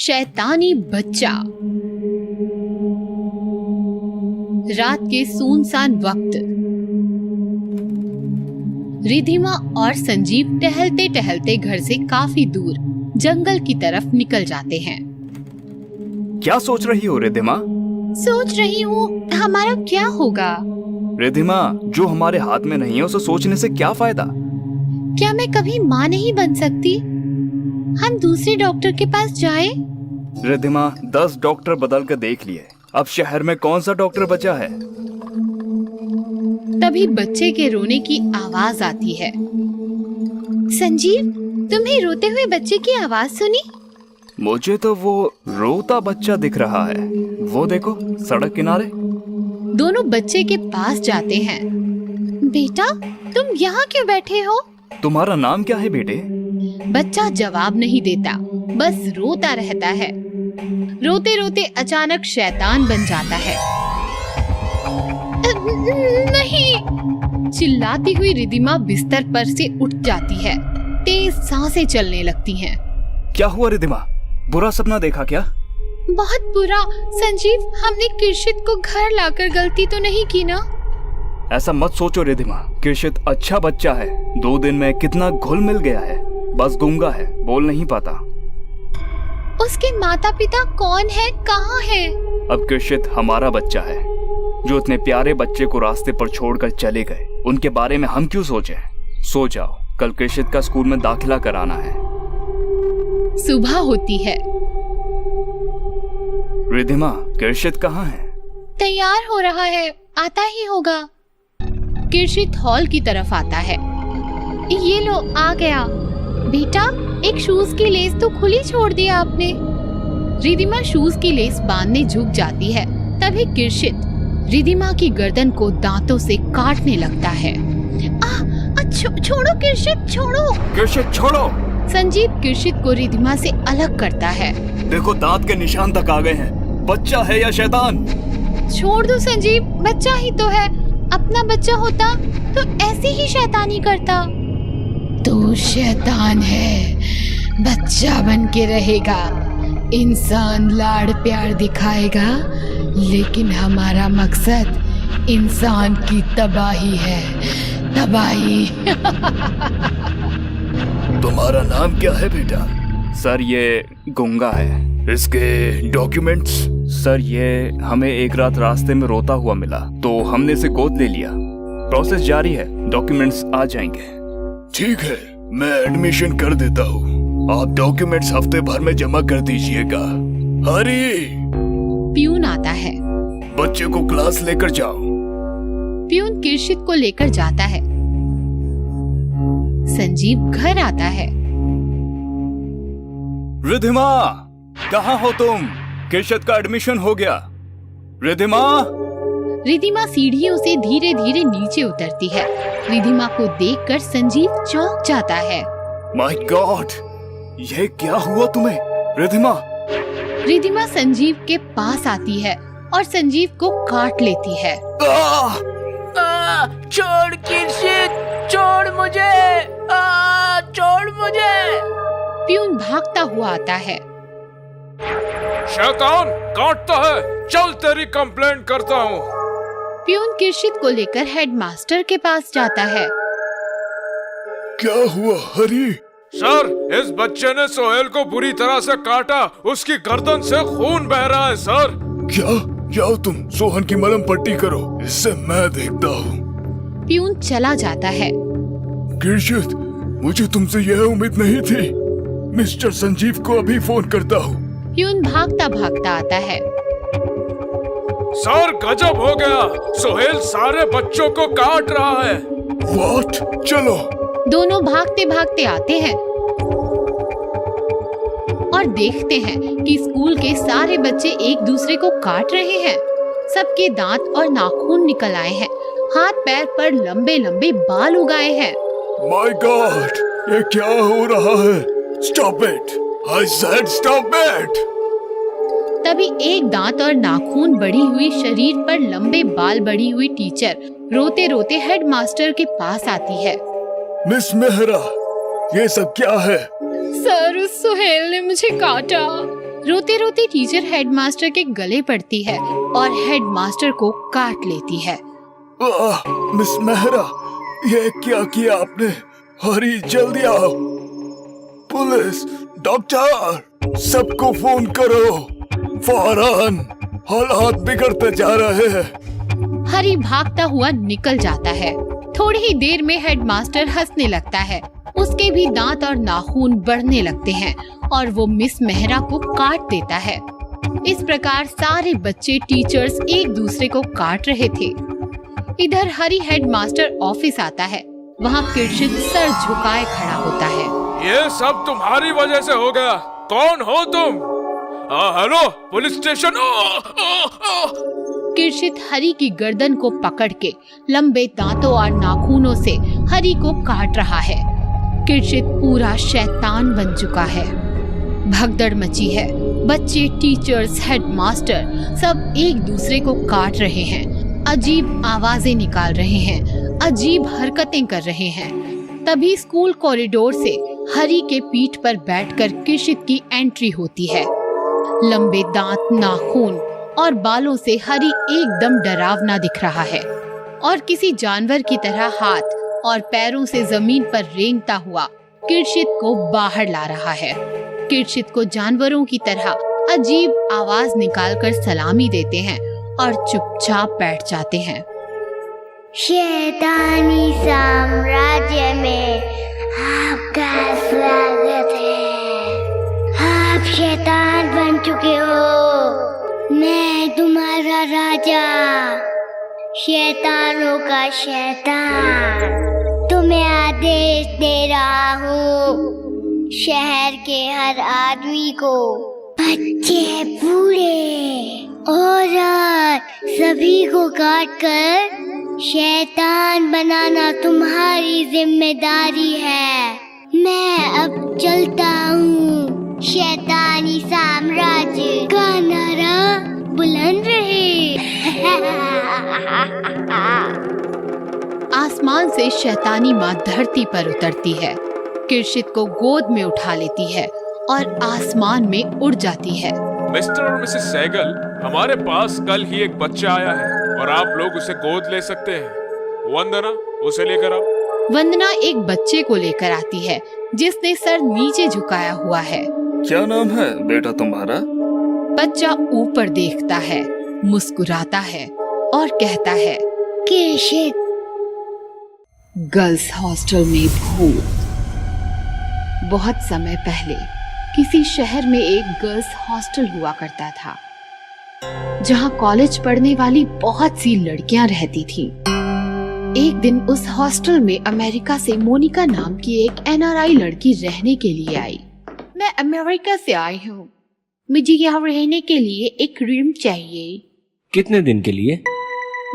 शैतानी बच्चा। रात के सुनसान वक्त रिधिमा और संजीव टहलते टहलते घर से काफी दूर जंगल की तरफ निकल जाते हैं। क्या सोच रही हो रिधिमा? सोच रही हूँ हमारा क्या होगा। रिधिमा, जो हमारे हाथ में नहीं है उसे सोचने से क्या फायदा? क्या मैं कभी माँ नहीं बन सकती? हम दूसरे डॉक्टर के पास जाएं? रिधिमा, 10 डॉक्टर बदल कर देख लिए, अब शहर में कौन सा डॉक्टर बचा है? तभी बच्चे के रोने की आवाज आती है। संजीव, तुम्हें रोते हुए बच्चे की आवाज सुनी? मुझे तो वो रोता बच्चा दिख रहा है। वो देखो, सड़क किनारे। दोनों बच्चे के पास जाते हैं। बेटा, तुम यहाँ क्यों बैठे हो? तुम्हारा नाम क्या है बेटे? बच्चा जवाब नहीं देता, बस रोता रहता है। रोते रोते अचानक शैतान बन जाता है। नहीं! चिल्लाती हुई रिधिमा बिस्तर पर से उठ जाती है। तेज सांसें चलने लगती हैं। क्या हुआ रिधिमा? बुरा सपना देखा क्या? बहुत बुरा। संजीव, हमने किर्शित को घर लाकर गलती तो नहीं की ना? ऐसा मत सोचो रिधिमा, किर्शित अच्छा बच्चा है। 2 दिन में कितना घुल मिल गया है। बस गूंगा है, बोल नहीं पाता। उसके माता पिता कौन है, कहाँ है? अब किर्शित हमारा बच्चा है। जो इतने प्यारे बच्चे को रास्ते पर छोड़कर चले गए, उनके बारे में हम क्यों सोचें? सो जाओ, कल किर्शित का स्कूल में दाखिला कराना है। सुबह होती है। रिधिमा, किर्शित कहाँ है? तैयार हो रहा है, आता ही होगा। किर्शित हॉल की तरफ आता है। ये लो, आ गया। बेटा, एक शूज की लेस तो खुली छोड़ दिया आपने। रिधिमा शूज की लेस बांधने झुक जाती है। तभी किर्शित रिधिमा की गर्दन को दांतों से काटने लगता है। छोड़ो किर्शित, छोड़ो। किर्शित, छोड़ो। संजीव किर्शित को रिधिमा से अलग करता है। देखो, दांत के निशान तक आ गए हैं। बच्चा है या शैतान? छोड़ दो संजीव, बच्चा ही तो है। अपना बच्चा होता तो ऐसी ही शैतानी करता। तू शैतान है, बच्चा बन के रहेगा। इंसान लाड़ प्यार दिखाएगा, लेकिन हमारा मकसद इंसान की तबाही है, तबाही। तुम्हारा नाम क्या है बेटा? सर, ये गूंगा है। इसके डॉक्यूमेंट्स? सर, ये हमें एक रात रास्ते में रोता हुआ मिला तो हमने इसे गोद ले लिया। प्रोसेस जारी है, डॉक्यूमेंट्स आ जाएंगे। ठीक है, मैं एडमिशन कर देता हूँ। आप डॉक्यूमेंट्स हफ्ते भर में जमा कर दीजिएगा। हरी! प्यून आता है। बच्चे को क्लास लेकर जाओ। प्यून किर्शित को लेकर जाता है। संजीव घर आता है। रिधिमा, कहाँ हो तुम? किर्शित का एडमिशन हो गया। रिधिमा! रिधिमा सीढ़ियों से धीरे धीरे नीचे उतरती है। रिधिमा को देखकर संजीव चौंक जाता है। माय गॉड, ये क्या हुआ तुम्हें? रिधिमा! रिधिमा संजीव के पास आती है और संजीव को काट लेती है। छोड़ किर्शित, छोड़ मुझे, छोड़ मुझे। प्यून भागता हुआ आता है। शैतान काटता है, चल तेरी कंप्लेंट करता हूँ। प्यून किर्शित को लेकर हेडमास्टर के पास जाता है। क्या हुआ हरी? सर, इस बच्चे ने सोहेल को बुरी तरह से काटा। उसकी गर्दन से खून बह रहा है सर। क्या? जाओ तुम सोहन की मलहम पट्टी करो, इससे मैं देखता हूँ। प्यून चला जाता है। किर्शित, मुझे तुमसे यह उम्मीद नहीं थी। मिस्टर संजीव को अभी फोन करता हूँ। प्यून भागता भागता आता है। सर, गजब हो गया। सोहेल सारे बच्चों को काट रहा है। व्हाट? चलो। दोनों भागते भागते आते हैं और देखते हैं कि स्कूल के सारे बच्चे एक दूसरे को काट रहे हैं। सबके दांत और नाखून निकल आए हैं। हाथ पैर पर लंबे लंबे बाल उगाए हैं। माय गॉड, ये क्या हो रहा है? Stop it! I said stop it! तभी एक दांत और नाखून बढ़ी हुई, शरीर पर लंबे बाल बढ़ी हुई टीचर रोते रोते हेडमास्टर के पास आती है। मिस मेहरा, ये सब क्या है? सर, उस सुहेल ने मुझे काटा। रोते रोते टीचर हेडमास्टर के गले पड़ती है और हेडमास्टर को काट लेती है। मिस मेहरा, ये क्या किया आपने? हरी जल्दी आओ। पुलिस, डॉक्टर, सबको फोन करो फौरन, हालात बिगड़ते जा रहे हैं। हरी भागता हुआ निकल जाता है। थोड़ी ही देर में हेडमास्टर हंसने लगता है। उसके भी दांत और नाखून बढ़ने लगते हैं और वो मिस मेहरा को काट देता है। इस प्रकार सारे बच्चे टीचर्स एक दूसरे को काट रहे थे। इधर हरी हेडमास्टर ऑफिस आता है। वहाँ किरशित सर झुकाए खड़ा होता है। ये सब तुम्हारी वजह से हो गया। कौन हो तुम? Hello, police station. किरशित हरी की गर्दन को पकड़ के लंबे दांतों और नाखूनों से हरी को काट रहा है। किरशित पूरा शैतान बन चुका है। भगदड़ मची है। बच्चे, टीचर्स, हेडमास्टर सब एक दूसरे को काट रहे हैं, अजीब आवाजें निकाल रहे हैं, अजीब हरकतें कर रहे हैं। तभी स्कूल कॉरिडोर से हरी के पीठ पर बैठकर किरशित की एंट्री होती है। लंबे दांत, नाखून और बालों से हरी एकदम डरावना दिख रहा है और किसी जानवर की तरह हाथ और पैरों से जमीन पर रेंगता हुआ किरशित को बाहर ला रहा है। किरशित को जानवरों की तरह अजीब आवाज निकालकर सलामी देते हैं और चुपचाप बैठ जाते हैं। शैतानी साम्राज्य में आपका स्वागत है। आप शैतान बन चुके हो। मैं तुम्हारा राजा, शैतानों का शैतान। तुम्हें आदेश दे रहा हूँ, शहर के हर आदमी को, बच्चे, बूढ़े, औरत, सभी को काट कर शैतान बनाना तुम्हारी जिम्मेदारी है। मैं अब चलता हूँ। शैतानी साम्राज्य का नारा बुलंद रहे। आसमान से शैतानी माँ धरती पर उतरती है, किरशित को गोद में उठा लेती है और आसमान में उड़ जाती है। मिस्टर और मिसेस सहगल, हमारे पास कल ही एक बच्चा आया है और आप लोग उसे गोद ले सकते हैं। वंदना, उसे लेकर आओ। वंदना एक बच्चे को लेकर आती है जिसने सर नीचे झुकाया हुआ है। क्या नाम है बेटा तुम्हारा? बच्चा ऊपर देखता है, मुस्कुराता है और कहता है, किरशित। गर्ल्स हॉस्टल में भूत। बहुत समय पहले किसी शहर में एक गर्ल्स हॉस्टल हुआ करता था जहां कॉलेज पढ़ने वाली बहुत सी लड़कियां रहती थीं। एक दिन उस हॉस्टल में अमेरिका से मोनिका नाम की एक NRI लड़की रहने के लिए आई। मैं अमेरिका से आई हूँ, मुझे यहाँ रहने के लिए एक रूम चाहिए। कितने दिन के लिए?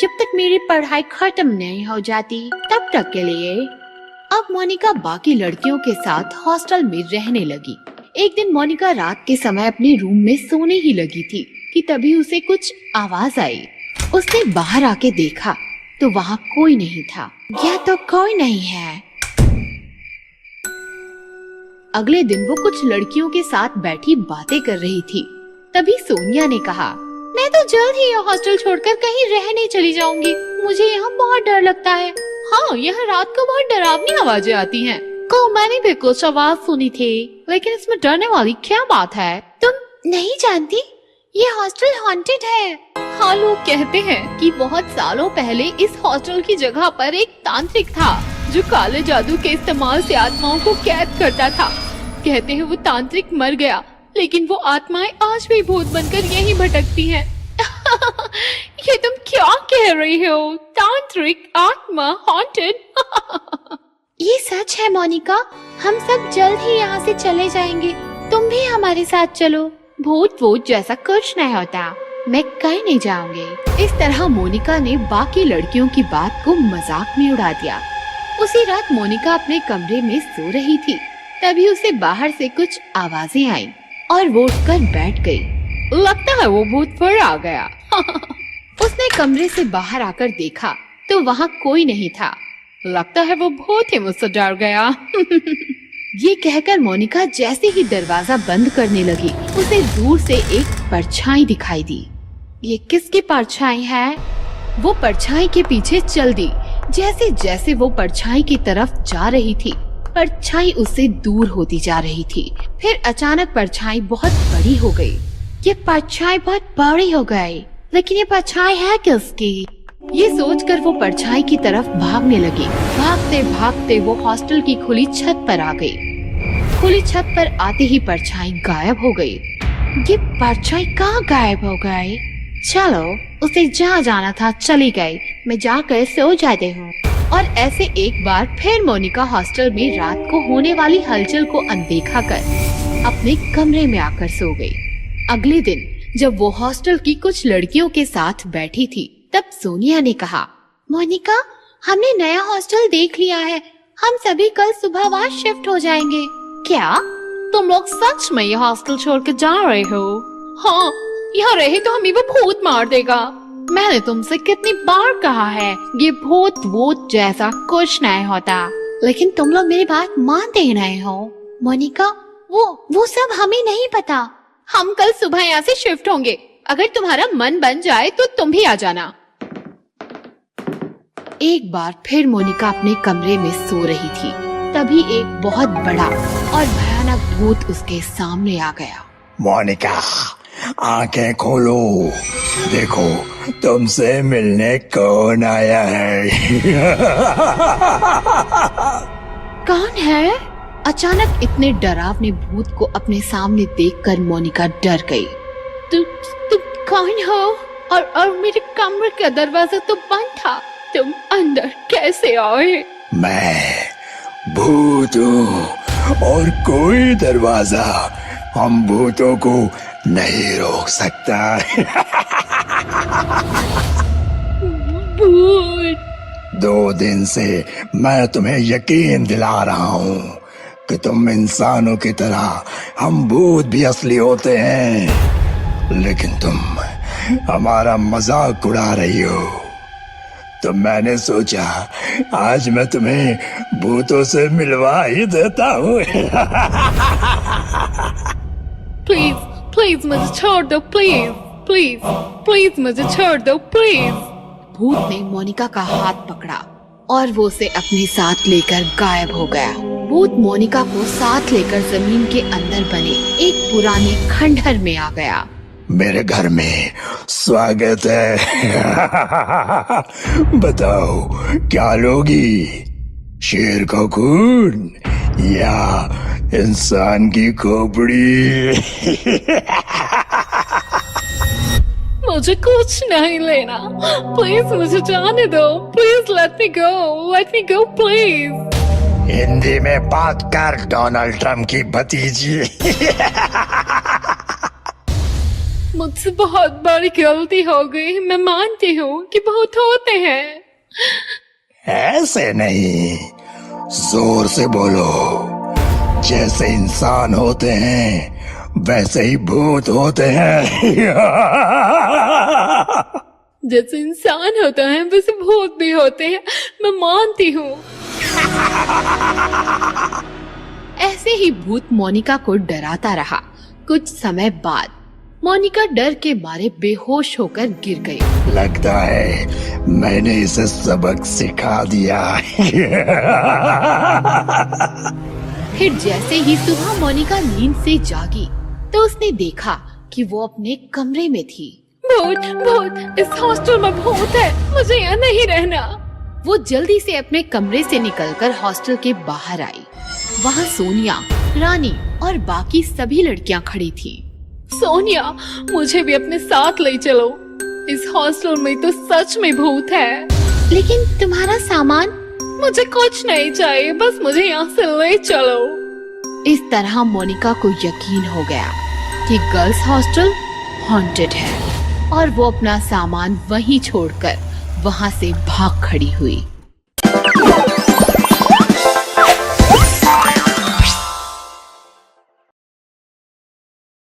जब तक मेरी पढ़ाई खत्म नहीं हो जाती तब तक के लिए। अब मोनिका बाकी लड़कियों के साथ हॉस्टल में रहने लगी। एक दिन मोनिका रात के समय अपने रूम में सोने ही लगी थी कि तभी उसे कुछ आवाज आई। उसने बाहर आके देखा तो वहाँ कोई नहीं था। यह तो कोई नहीं है। अगले दिन वो कुछ लड़कियों के साथ बैठी बातें कर रही थी। तभी सोनिया ने कहा, मैं तो जल्द ही यह हॉस्टल छोड़कर कहीं रहने चली जाऊंगी। मुझे यहाँ बहुत डर लगता है। हाँ, यह रात को बहुत डरावनी आवाजें आती हैं। मैंने भी कुछ आवाज सुनी थी, लेकिन इसमें डरने वाली क्या बात है? तुम नहीं जानती? ये हॉस्टल हॉन्टेड है। हाँ, लोग कहते हैं कि बहुत सालों पहले इस हॉस्टल की जगह पर एक तांत्रिक था जो काले जादू के इस्तेमाल से आत्माओं को कैद करता था। कहते हैं वो तांत्रिक मर गया, लेकिन वो आत्माएं आज भी भूत बनकर यहीं भटकती हैं। ये तुम क्या कह रही हो? तांत्रिक, आत्मा, हॉन्टेड? ये सच है मोनिका, हम सब जल्द ही यहाँ से चले जाएंगे। तुम भी हमारे साथ चलो। भूत वूत जैसा कुछ नहीं होता, मैं कहीं नहीं जाऊंगी। इस तरह मोनिका ने बाकी लड़कियों की बात को मजाक में उड़ा दिया। उसी रात मोनिका अपने कमरे में सो रही थी, तभी उसे बाहर से कुछ आवाजें आई और वो उठकर बैठ गई। लगता है वो भूत फिर आ गया। उसने कमरे से बाहर आकर देखा तो वहाँ कोई नहीं था। लगता है वो भूत ही मुझसे डर गया। ये कहकर मोनिका जैसे ही दरवाजा बंद करने लगी, उसे दूर से एक परछाई दिखाई दी। ये किसकी परछाई है? वो परछाई के पीछे चल दी। जैसे जैसे वो परछाई की तरफ जा रही थी, परछाई उससे दूर होती जा रही थी। फिर अचानक परछाई बहुत बड़ी हो गई। ये परछाई बहुत बड़ी हो गई, लेकिन ये परछाई है किसकी? ये सोचकर वो परछाई की तरफ भागने लगी। भागते भागते वो हॉस्टल की खुली छत पर आ गई। खुली छत पर आते ही परछाई गायब हो गई। ये परछाई कहाँ गायब हो गई? चलो, उसे जहाँ जाना था चली गई, मैं जाकर सो जाती हूँ। और ऐसे एक बार फिर मोनिका हॉस्टल में रात को होने वाली हलचल को अनदेखा कर अपने कमरे में आकर सो गई। अगले दिन जब वो हॉस्टल की कुछ लड़कियों के साथ बैठी थी, तब सोनिया ने कहा, मोनिका, हमने नया हॉस्टल देख लिया है, हम सभी कल सुबह वहाँ शिफ्ट हो जाएंगे। क्या तुम लोग सच में ये हॉस्टल छोड़ के जा रहे हो? हाँ, यहाँ रहे तो हमें वो भूत मार देगा। मैंने तुमसे कितनी बार कहा है, ये भूत वूत जैसा कुछ नहीं होता, लेकिन तुम लोग मेरी बात मानते ही नहीं हो। मोनिका, वो सब हमें नहीं पता। हम कल सुबह यहाँ से शिफ्ट होंगे। अगर तुम्हारा मन बन जाए तो तुम भी आ जाना। एक बार फिर मोनिका अपने कमरे में सो रही थी, तभी एक बहुत बड़ा और भयानक भूत उसके सामने आ गया। मोनिका, आंखें खोलो, देखो तुमसे मिलने कौन आया है। कौन है? अचानक इतने डरावने भूत को अपने सामने देखकर मोनिका डर गई। तुम कौन हो? और मेरे कमरे का दरवाजा तो बंद था, तुम अंदर कैसे आए? मैं भूत हूँ और कोई दरवाजा हम भूतों को नहीं रोक सकता। भूत! 2 दिन से मैं तुम्हें यकीन दिला रहा हूँ कि तुम इंसानों की तरह हम भूत भी असली होते हैं, लेकिन तुम हमारा मजाक उड़ा रही हो। तो मैंने सोचा आज मैं तुम्हें भूतों से मिलवा ही देता हूँ। प्लीज प्लीज मुझे छोड़ दो, प्लीज प्लीज प्लीज मुझे छोड़ दो, प्लीज। भूत ने मोनिका का हाथ पकड़ा और वो उसे अपने साथ लेकर गायब हो गया। भूत मोनिका को साथ लेकर जमीन के अंदर बने एक पुराने खंडहर में आ गया। मेरे घर में स्वागत है। बताओ क्या लोगी, शेर का खून या इंसान की खोपड़ी? मुझे कुछ नहीं लेना, प्लीज मुझे जाने दो, please let me go please. Hindi में बात कर डोनाल्ड ट्रम्प की भतीजी। मुझसे बहुत बड़ी गलती हो गई, मैं मानती हूँ कि बहुत होते हैं। ऐसे नहीं, जोर से बोलो। जैसे इंसान होते हैं वैसे ही भूत होते हैं। जैसे इंसान होता है वैसे भूत भी होते हैं, मैं मानती हूँ। ऐसे ही भूत मोनिका को डराता रहा। कुछ समय बाद मोनिका डर के मारे बेहोश होकर गिर गई। लगता है मैंने इसे सबक सिखा दिया। फिर जैसे ही सुबह मोनिका नींद से जागी तो उसने देखा कि वो अपने कमरे में थी। भूत, इस हॉस्टल में भूत है, मुझे यहाँ नहीं रहना। वो जल्दी से अपने कमरे से निकलकर हॉस्टल के बाहर आई। वहाँ सोनिया, रानी और बाकी सभी लड़कियाँ खड़ी थी। सोनिया, मुझे भी अपने साथ ले चलो, इस हॉस्टल में तो सच में भूत है। लेकिन तुम्हारा सामान? मुझे कुछ नहीं चाहिए, बस मुझे यहाँ से ले चलो। इस तरह मोनिका को यकीन हो गया कि गर्ल्स हॉस्टल हॉन्टेड है और वो अपना सामान वहीं छोड़कर वहाँ से भाग खड़ी हुई।